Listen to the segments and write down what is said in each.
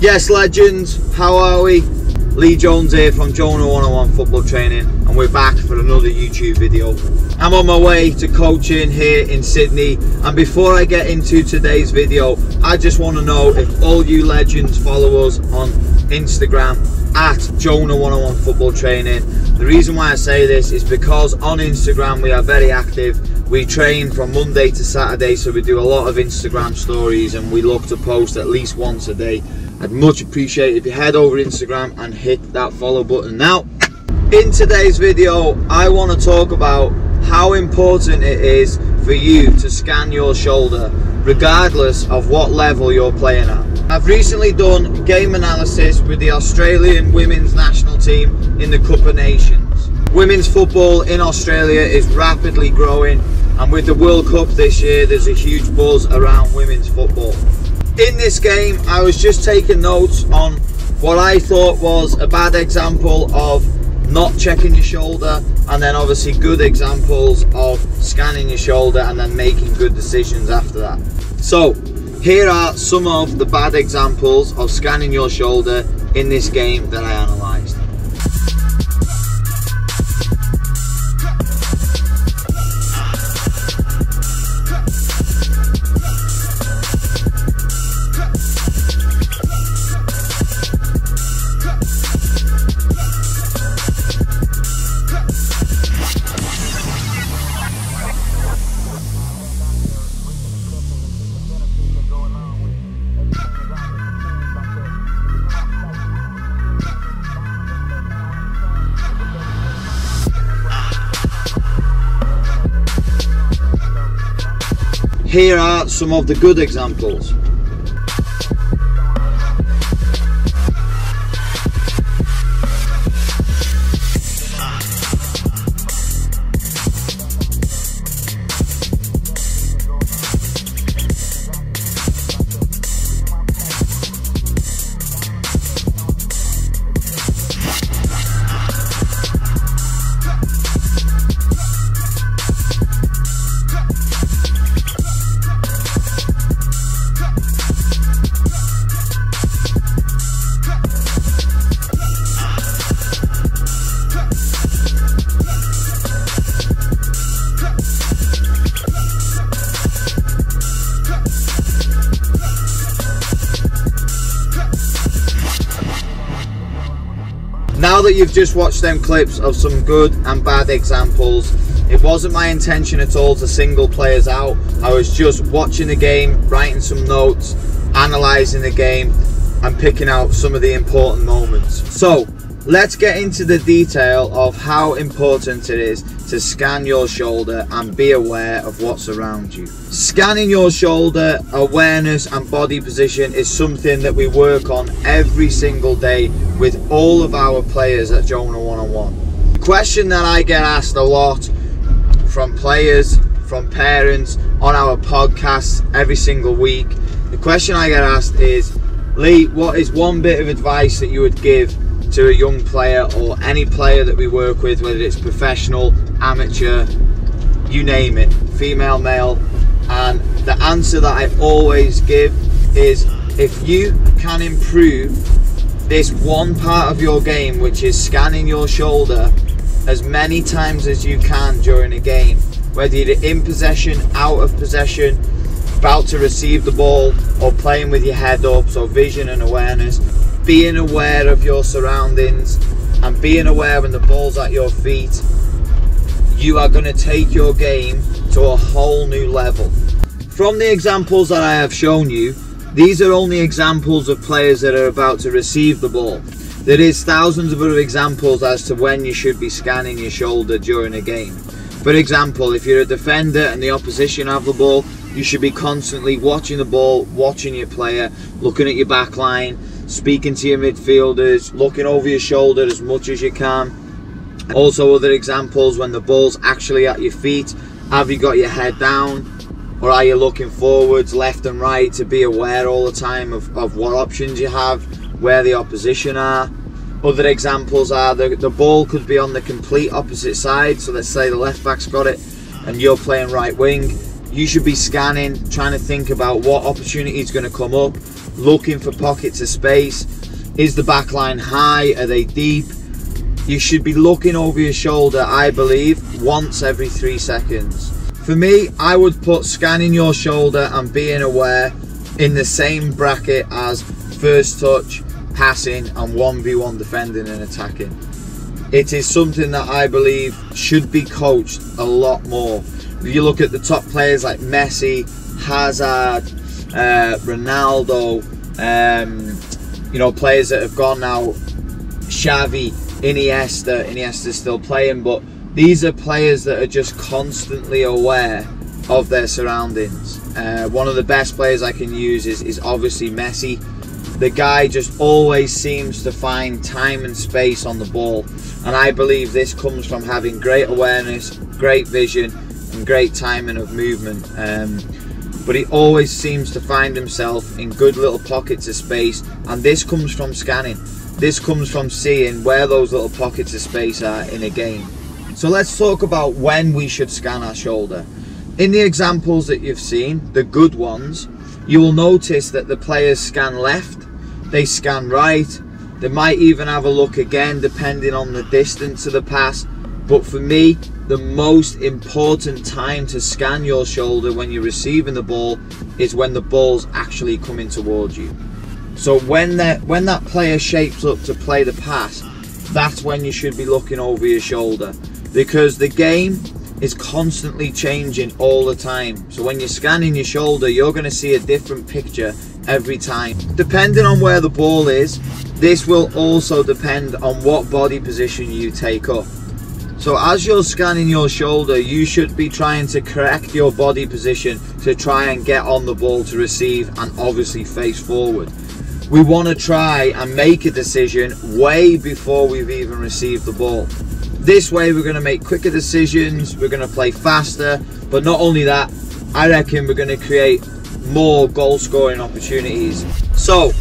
Yes, legends, how are we? Lee Jones here from Joner 1on1 Football Training, and we're back for another YouTube video. I'm on my way to coaching here in Sydney, and before I get into today's video, I just want to know if all you legends follow us on Instagram at Joner 1on1 Football Training. The reason why I say this is because on Instagram we are very active. We train from Monday to Saturday, so we do a lot of Instagram stories and we look to post at least once a day. I'd much appreciate it if you head over Instagram and hit that follow button. Now, in today's video, I want to talk about how important it is for you to scan your shoulder, regardless of what level you're playing at. I've recently done game analysis with the Australian women's national team in the Cup of Nations. Women's football in Australia is rapidly growing, and with the World Cup this year, there's a huge buzz around women's football. In this game, I was just taking notes on what I thought was a bad example of not checking your shoulder, and then obviously good examples of scanning your shoulder and then making good decisions after that. So here are some of the bad examples of scanning your shoulder in this game that I analysed. Here are some of the good examples. Now that you've just watched them clips of some good and bad examples, it wasn't my intention at all to single players out. I was just watching the game, writing some notes, analysing the game and picking out some of the important moments. So let's get into the detail of how important it is to scan your shoulder and be aware of what's around you. Scanning your shoulder, awareness and body position is something that we work on every single day with all of our players at Joner 1on1. The question that I get asked a lot from players, from parents, on our podcasts every single week, the question I get asked is, Lee, what is one bit of advice that you would give to a young player or any player that we work with, whether it's professional, amateur, you name it, female, male? And the answer that I always give is, if you can improve this one part of your game, which is scanning your shoulder, as many times as you can during a game, whether you're in possession, out of possession, about to receive the ball, or playing with your head up, so vision and awareness, being aware of your surroundings and being aware when the ball's at your feet, you are going to take your game to a whole new level. From the examples that I have shown you, these are only examples of players that are about to receive the ball. There is thousands of other examples as to when you should be scanning your shoulder during a game. For example, if you're a defender and the opposition have the ball, you should be constantly watching the ball, watching your player, looking at your back line, speaking to your midfielders, looking over your shoulder as much as you can. Also, other examples, when the ball's actually at your feet, have you got your head down, or are you looking forwards, left and right, to be aware all the time of what options you have, where the opposition are. Other examples are the ball could be on the complete opposite side, so let's say the left back's got it and you're playing right wing. You should be scanning, trying to think about what opportunity is going to come up, looking for pockets of space. Is the back line high? Are they deep? You should be looking over your shoulder, I believe, once every 3 seconds. For me, I would put scanning your shoulder and being aware in the same bracket as first touch, passing and 1v1 defending and attacking. It is something that I believe should be coached a lot more. If you look at the top players like Messi, Hazard, Ronaldo, you know, players that have gone now, Xavi, Iniesta's still playing, but these are players that are just constantly aware of their surroundings. One of the best players I can use is obviously Messi. The guy just always seems to find time and space on the ball, and I believe this comes from having great awareness, great vision and great timing of movement. But he always seems to find himself in good little pockets of space, and this comes from scanning. This comes from seeing where those little pockets of space are in a game. So let's talk about when we should scan our shoulder. In the examples that you've seen, the good ones, you will notice that the players scan left, they scan right, they might even have a look again depending on the distance of the pass. But for me, the most important time to scan your shoulder when you're receiving the ball is when the ball's actually coming towards you. So when that player shapes up to play the pass, that's when you should be looking over your shoulder, because the game is constantly changing all the time. So when you're scanning your shoulder, you're going to see a different picture every time. Depending on where the ball is, this will also depend on what body position you take up. So as you're scanning your shoulder, you should be trying to correct your body position to try and get on the ball to receive and obviously face forward. We want to try and make a decision way before we've even received the ball. This way we're going to make quicker decisions, we're going to play faster, but not only that, I reckon we're going to create more goal scoring opportunities. So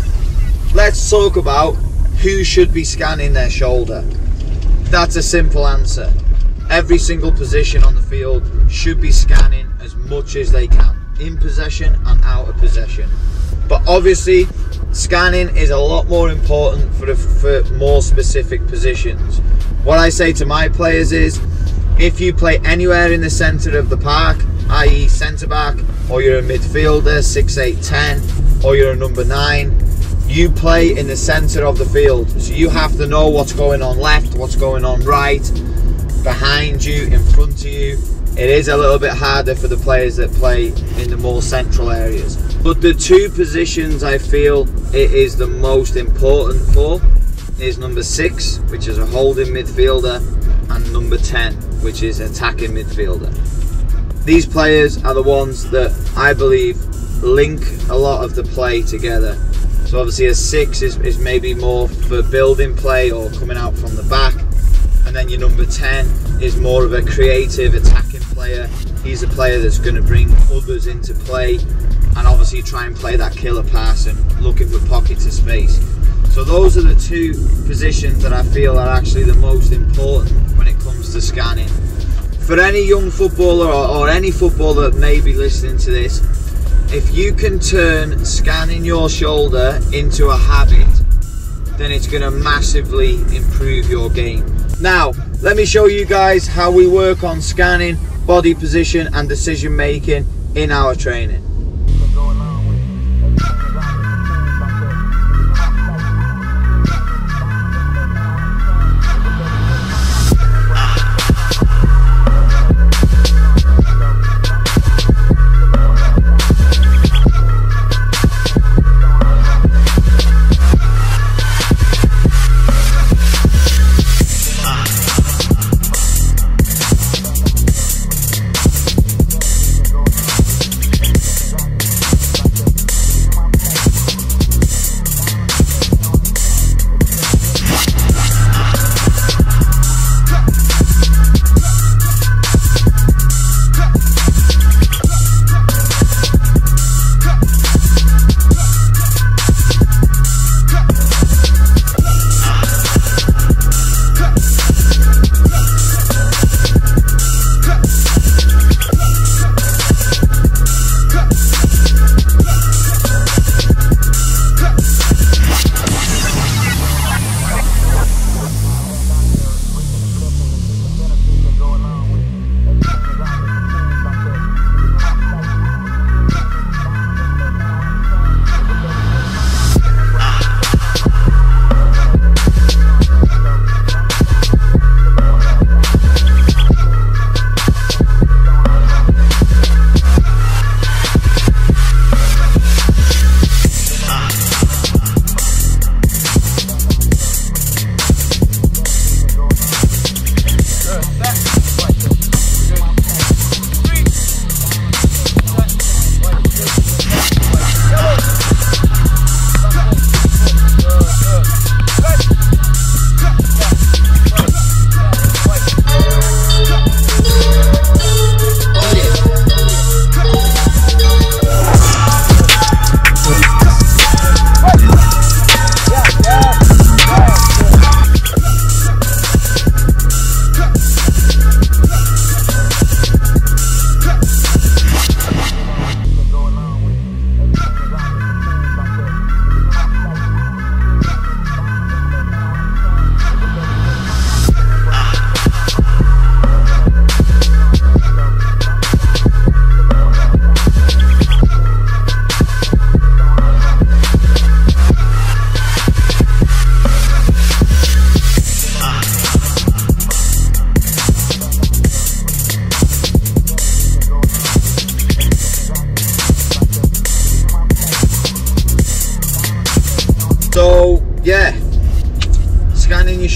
let's talk about who should be scanning their shoulder. That's a simple answer. Every single position on the field should be scanning as much as they can, in possession and out of possession. But obviously, scanning is a lot more important for more specific positions. What I say to my players is, if you play anywhere in the centre of the park, i.e. centre back, or you're a midfielder, 6, 8, 10, or you're a number 9, you play in the centre of the field. So you have to know what's going on left, what's going on right, behind you, in front of you. It is a little bit harder for the players that play in the more central areas. But the two positions I feel it is the most important for is number 6, which is a holding midfielder, and number 10, which is attacking midfielder. These players are the ones that I believe link a lot of the play together. So obviously a 6 is maybe more for building play or coming out from the back, and then your number 10 is more of a creative attacking player. He's a player that's going to bring others into play and obviously try and play that killer pass and looking for pockets of space. So those are the two positions that I feel are actually the most important when it comes to scanning. For any young footballer or any footballer that may be listening to this, if you can turn scanning your shoulder into a habit, then it's going to massively improve your game. Now, let me show you guys how we work on scanning, body position and decision making in our training.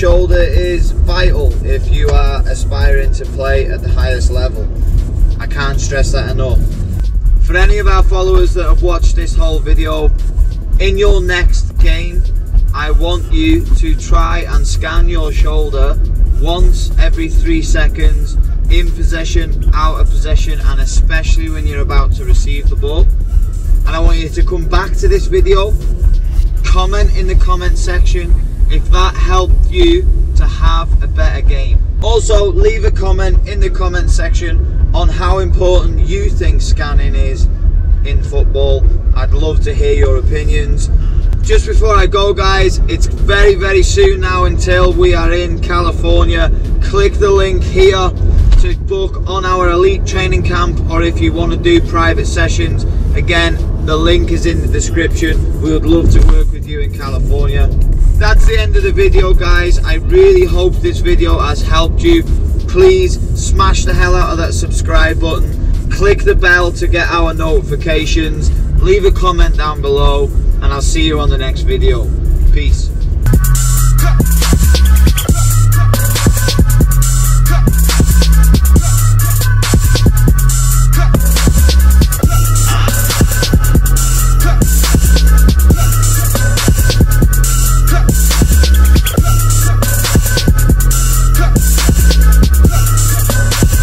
shoulder is vital if you are aspiring to play at the highest level. I can't stress that enough. For any of our followers that have watched this whole video, in your next game, I want you to try and scan your shoulder once every 3 seconds, in possession, out of possession, and especially when you're about to receive the ball. And I want you to come back to this video, comment in the comment section if that helped you to have a better game. Also, leave a comment in the comment section on how important you think scanning is in football. I'd love to hear your opinions. Just before I go, guys, it's very soon now until we are in California. Click the link here to book on our elite training camp, or if you want to do private sessions, again, the link is in the description. We would love to work with you in California. That's the end of the video, guys. I really hope this video has helped you. Please smash the hell out of that subscribe button, click the bell to get our notifications, leave a comment down below, and I'll see you on the next video. Peace.